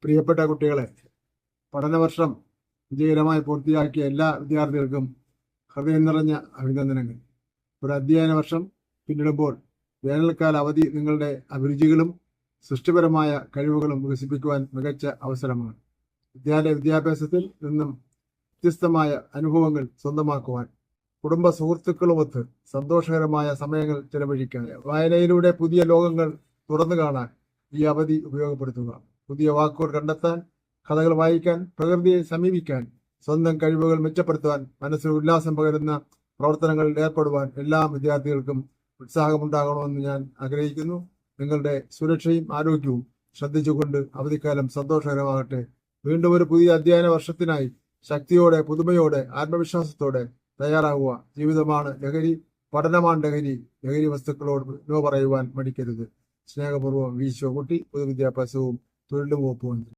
പ്രിയപ്പെട്ട കുട്ടികളെ, പഠനവർഷം വിജയകരമായി പൂർത്തിയാക്കിയ എല്ലാ വിദ്യാർത്ഥികൾക്കും ഹൃദയം നിറഞ്ഞ അഭിനന്ദനങ്ങൾ. ഒരു അധ്യയന വർഷം പിന്നിടുമ്പോൾ വേനൽക്കാല അവധി നിങ്ങളുടെ അഭിരുചികളും സൃഷ്ടിപരമായ കഴിവുകളും വികസിപ്പിക്കുവാൻ മികച്ച അവസരമാണ്. വിദ്യാഭ്യാസത്തിൽ നിന്നും വ്യത്യസ്തമായ അനുഭവങ്ങൾ സ്വന്തമാക്കുവാൻ, കുടുംബ സുഹൃത്തുക്കളുമൊത്ത് സന്തോഷകരമായ സമയങ്ങൾ ചെലവഴിക്കാൻ, വായനയിലൂടെ പുതിയ ലോകങ്ങൾ തുറന്നു കാണാൻ ഈ അവധി ഉപയോഗപ്പെടുത്തുക. പുതിയ വാക്കുകൾ കണ്ടെത്താൻ, കഥകൾ വായിക്കാൻ, പ്രകൃതിയെ സമീപിക്കാൻ, സ്വന്തം കഴിവുകൾ മെച്ചപ്പെടുത്തുവാൻ, മനസ്സിൽ ഉല്ലാസം പകരുന്ന പ്രവർത്തനങ്ങളിൽ ഏർപ്പെടുവാൻ എല്ലാ വിദ്യാർത്ഥികൾക്കും ഉത്സാഹമുണ്ടാകണമെന്ന് ഞാൻ ആഗ്രഹിക്കുന്നു. നിങ്ങളുടെ സുരക്ഷയും ആരോഗ്യവും ശ്രദ്ധിച്ചുകൊണ്ട് അവധിക്കാലം സന്തോഷകരമാകട്ടെ. വീണ്ടും ഒരു പുതിയ അധ്യയന വർഷത്തിനായി ശക്തിയോടെ, പുതുമയോടെ, ആത്മവിശ്വാസത്തോടെ തയ്യാറാവുക. ജീവിതമാണ് ലഹരി, പഠനമാണ് ലഹരി. ലഹരി വസ്തുക്കളോട് നോ പറയുവാൻ മടിക്കരുത്. സ്നേഹപൂർവ്വം വി. ശിവൻകുട്ടി, പൊതുവിദ്യാഭ്യാസവും തൊഴിലും വകുപ്പ് മന്ത്രി.